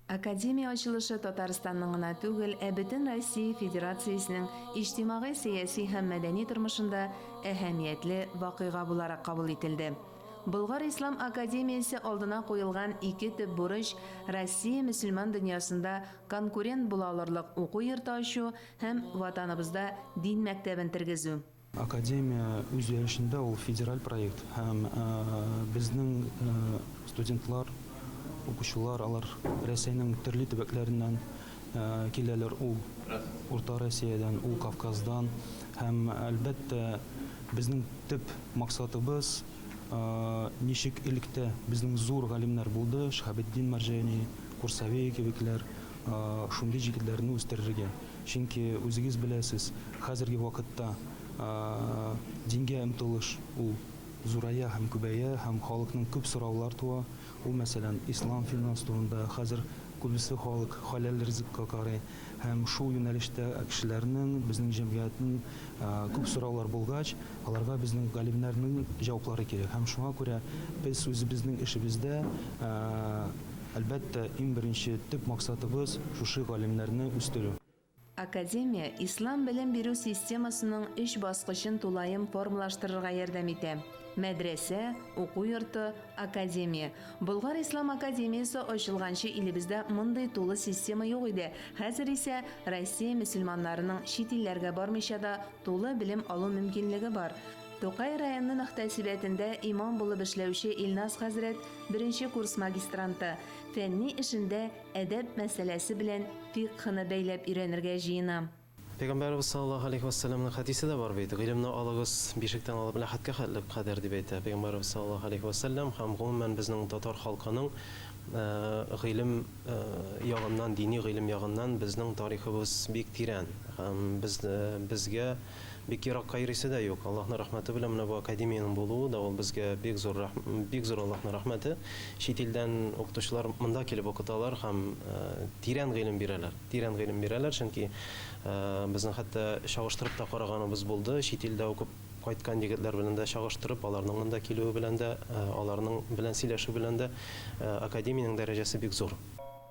Академия ачылышы Татарстанның гына түгел, бөтен Россия Федерациясының иҗтимагый, сияси һәм мәдәни тормышында әһәмиятле вакыйга буларак кабул ителде. Болгар Ислам Академиясе алдына куелган ике төп бурыч Россия мөселман дөньясында конкурент була алырлык уку йорты ачу һәм ватаныбызда дин мәктәбен тергезү. Академия үзләрендә ул федераль проект һәм безнең студентлар, укучылар алар Россиянең төрле төбәкләреннән киләләр, ул Урта Россиядән, ул Кавказдан һәм әлбәттә безнең төп максатыбыз ничек электә безнең зур галимнәр булды, Шаһабетдин Марҗани, Курсавей кебекләр, шундый җегетләрне үстерергә. Чөнки үзегез беләсез, хәзерге вакытта дингә омтылыш ул зурая һәм күбәя һәм халыкның күп сораулар туа. Ул мәсәлән ислам финансында хәзер күбесе халык халал ризыкка карый һәм шул юнәлештә кешеләрнең безнең җәмгыятьнең күп сораулар булгач, аларга безнең галимнәрнең җаваплары кирәк. Һәм шуңа күрә без үзебезнең эшебездә әлбәттә иң беренче төп максатыбыз шушы галимнәрне үстерү. Академия ислам белем бирү системасының 3 баскычын тулайым формалаштырырга ярдәм итә. Мәдрәсә, уку йорты, академия. Болгар Ислам Академиясе ачылганчы илебездә мондый тулы система юк иде. Хәзер исә Россия мөселманнарының чит илләргә бармыйча да тулы белем алу мөмкинлеге бар. Тукай районы мәктәбендә имам булып эшләүче Илназ хәзрәт 1нче курс магистранты, фәнни эшендә әдәп мәсьәләсе белән фикъһны бәйләп өйрәнергә җыена. Пәйгамбәрбез саллаллаһу алейхи ва саллямның хадисе дә бар бит. Гыйлемне алыгыз, бишектән алып ләхәткә кадәр дип әйтә Пәйгамбәрбез саллаллаһу алейхи ва саллям һәм гомумән безнең татар халкының гыйлем ягыннан, дини гыйлем ягыннан безнең тарихыбыз бик тирән. Һәм безгә бик еракка йөрисе дә юк. Аллаһның рәхмәте белән менә бу академияның булуы да ул безгә бик зур Аллаһның рәхмәте. Чит илдән укытучылар монда килеп укыталар һәм тирән гыйлем бирәләр, чөнки безнең хәтта чагыштырып та караганыбыз булды. Чит илдә укып кайткан егетләр белән дә чагыштырып, аларның монда килүе белән дә, аларның белән сөйләшү белән дә академияның дәрәҗәсе бик зур.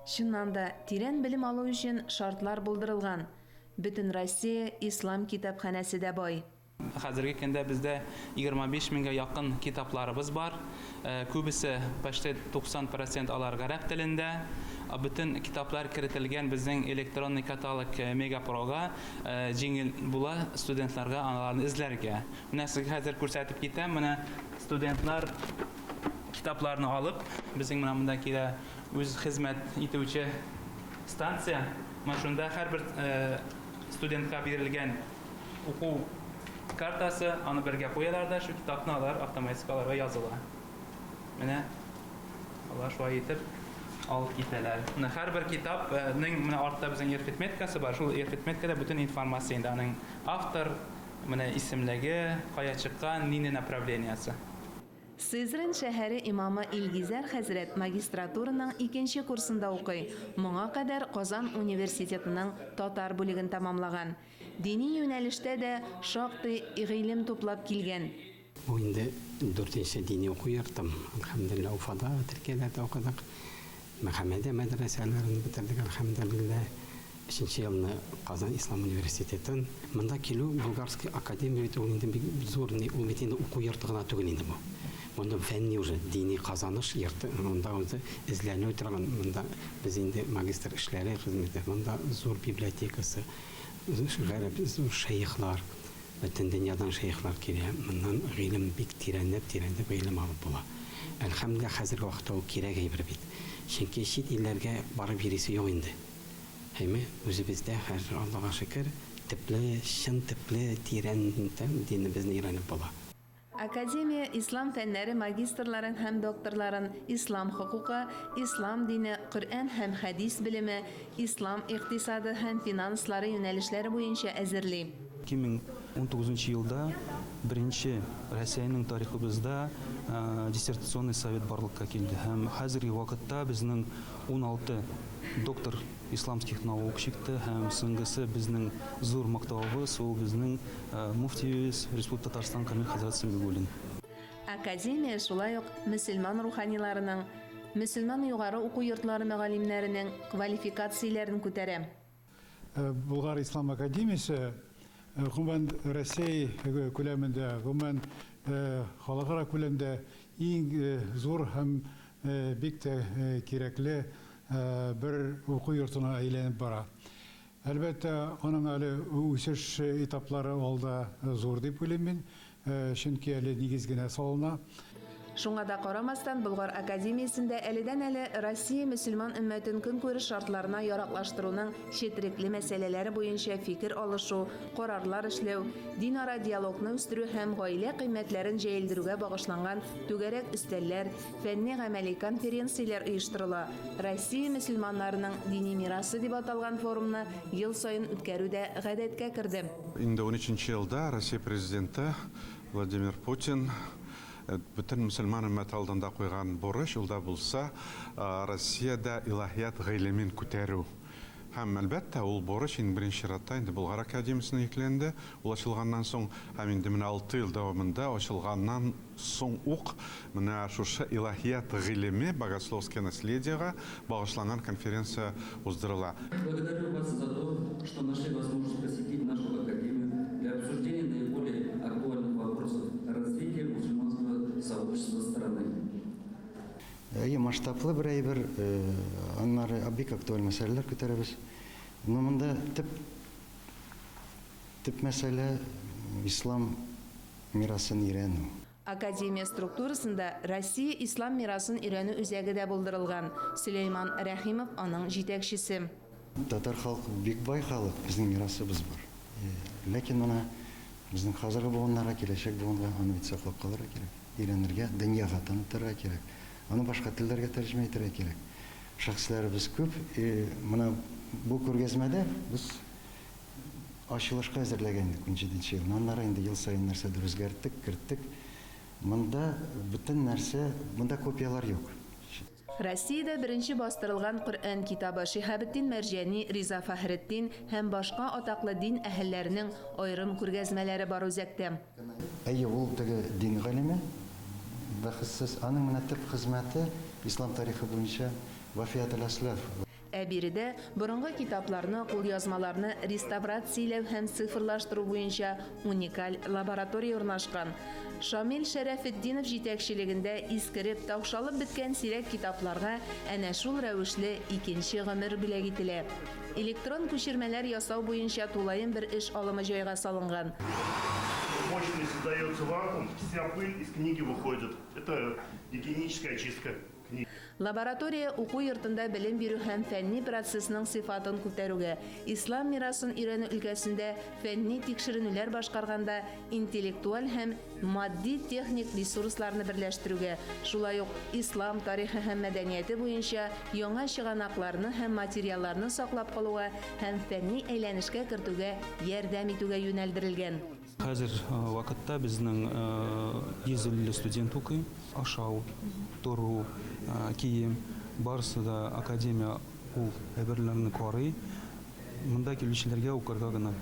Шуннан да тирән белем алу өчен шартлар булдырылган. Бөтен Россия ислам китапханәсе дә бай. Хәзерге көндә бездә 25 меңгә якын китапларыбыз бар. Күбесе почти 90% алар гарәп телендә. Бөтен китаплар кертелгән безнең электронный каталог Мегапрога, җиңел була студентларга аларны эзләргә. Менә сезгә хәзер күрсәтеп китәм, менә студентлар китапларны алып, безнең менә монда килә үз хезмәт итүче станция. Менә шунда һәрбер студентка бирелгән уку картасы, аны бергә куялар да шу китапны алар автоматикаларга языла. Менә алар шулай итеп алып китәләр. Менә һәрбер китапның менә артта безнең эрфитметкасы бар. Шул эрфитметкада бүтән информация инде. Аның автор, менә исемлеге, кая чыккан, нинди направлениесе. Сызран шәһәре имамы Илгизәр хәзрәт магистратураның 2нче курсында укый. Моңа кадәр Казан университетының татар бүлеген тәмамлаган. Дини юнәлештә дә шактый гыйлем туплап килгән. Бу инде 4нче дини уку йортым. Әлхәмдүлилләh, Уфада Төркиядә укыдык. Мөхәммәдия мәдрәсәләрен бетердек, әлхәмдүлилләh. 3нче елны Казан Ислам университетын. Монда килү Болгарский академия ул инде бик зур, ул бит инде уку йорты гына түгел инде бу. Монда фәнни уже дини казаныш йорты, монда үзе эзләнү торган, монда без инде магистр эшләре хезмәте, монда зур библиотекасы, зур шәйхләр, бөтен дөньядан шәйхләр килә. Моннан гыйлем бик тирәнләп гыйлем алып була. Әлхәмдүлилләh, хәзерге вакытта ул кирәк әйбер бит. Чөнки чит илләргә барып йөрисе юк инде. Әйме, үзебездә хәзер Аллаһка шөкер, төпле, чын төпле, тирән динебезне өйрәнеп була. Академия ислам фәннәре магистрларын һәм докторларын ислам хукукы, ислам дине, Коръән һәм хәдис белеме, ислам икътисады һәм финанслары юнәлешләре буенча әзерли. 2019 елда беренче Россиянең тарихыбызда диссертационный совет барлыкка килде. Һәм хәзерге вакытта безнең 16 доктор исламских наук чыкты һәм соңгысы безнең зур мактабыбыз ул безнең муфтиебез Республика Татарстан Камил хәзрәт Сәмигуллин. Академия шулай ук мөселман руханиларының Мөселман югары уку йортлары мөгаллимнәренең квалификацияләрен күтәрә. Bulgar İslam Akademisi Гоман Россия күләмендә, гоман халыкара күләмдә иң зур һәм бик тә кирәкле бер уку йортына әйләнеп бара. Әлбәттә, аның әле үсеш этаплары алда зур дип уйлыйм мин, чөнки әле нигез генә салына. Шуңа да карамастан Болгар академиясендә әледән-әле Россия мөселман өммәтен көнкүреш шартларына яраклаштыруның четерекле мәсьәләләре буенча фикер алышу, карарлар эшләү, дин-ара диалогны үстерү һәм гаилә кыйммәтләрен җәелдерүгә багышланган түгәрәк өстәлләр, фәнни-гамәли конференцияләр оештырыла. Россия мөселманнарының дини мирасы дип аталган форумны ел саен үткәрү дә гадәткә керде. Инде 13 елда Россия президенты Владимир Путин бүтән мөселман өммәте алдында куйган бурыч улда булса Россиядә илаһият гыйлемен күтәрү. Һәм әлбәттә ул бурыч инде беренче чиратта инде Болгар академиясенә йөкләнде. Ул ачылганнан соң һәм инде менә 6 ел дәвамында ачылганнан соң ук менә шушы илаһият гыйлеме богословское наследиега багышланган конференция уздырыла. Благодарю вас за то, что нашли возможность посетить нашу академию для обсуждения наиболее актуальных вопросов развития мусульманского сообщества страны. Масштаблы бер әйбер, аннары бик актуаль мәсьәләләр күтәрәбез. Монда төп мәсьәлә ислам мирасын өйрәнү. Академия структурасында Россия ислам мирасын өйрәнү үзәге дә булдырылган. Сөләйман Рәхимов аның җитәкчесе. Татар халкы бик бай халык, безнең мирасыбыз бар. Ләкин моны безнең хәзерге буыннарга, киләчәк буынга аны бит саклап калырга кирәк. Өйрәнергә, дөньяга танытырга кирәк. Аны башка телләргә тәрҗемә итәргә кирәк. Шәхесләребез күп. Моны бу күргәзмәдә без ачылышка әзерләгәнбез 17 елда. Аннары инде ел саен нәрсәдер үзгәрттек, керттек. Монда бөтен нәрсә, монда копиялар юк. Россиядә беренче бастырылган Коръән китабы Шиһабетдин Мәрҗани, Риза Фәхретдин һәм башка атаклы дин әһелләренең аерым күргәзмәләре бар үзәктә. Әйе, ул теге дин галиме, бәхессез, аның менә төп хезмәте ислам тарихы буенча Вафият аль-Аслаф. Ә биредә борынгы китапларны, кулъязмаларны реставрацияләү һәм цифрлаштыру буенча уникаль лаборатория урнашкан. Шамил Шәрәфетдинов җитәкчелегендә искереп, таушалып беткән сирәк китапларга әнә шул рәвешле икенче гомер бүләк ителә. Электрон күчермәләр ясау буенча тулаем бер эш алымы җайга салынган. Мощный создается вакуум, вся пыль из книги выходит. Это гигиеническая очистка книги. Лаборатория уку йортында белем бирү һәм фәнни процессның сыйфатын күтәрүгә, ислам мирасын өйрәнү өлкәсендә фәнни тикшеренүләр башкарганда интеллектуаль һәм матди техник ресурсларны берләштерүгә, шулай ук ислам тарихы һәм мәдәнияте буенча яңа чыганакларны һәм материалларны саклап калуга һәм фәнни әйләнешкә кертүгә ярдәм итүгә юнәлдерелгән. Хәзер вакытта безнең 150 студент укый, ашау, тору, кием, барысы да академия ул әйберләрне карый. Монда килүчеләргә укырга гына.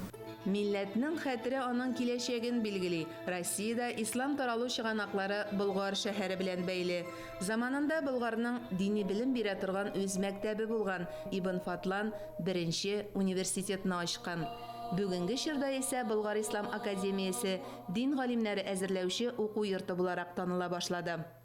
Милләтнең хәтере аның киләчәген билгели. Россиядә ислам таралу чыганаклары Болгар шәһәре белән бәйле. Заманында Болгарның дини белем бирә торган үз мәктәбе булган. Ибн Фатлан беренче университетны ачкан. Бүгенге чорда исә Болгар Ислам академиясе дин галимнәре әзерләүче уку йорты буларак таныла башлады.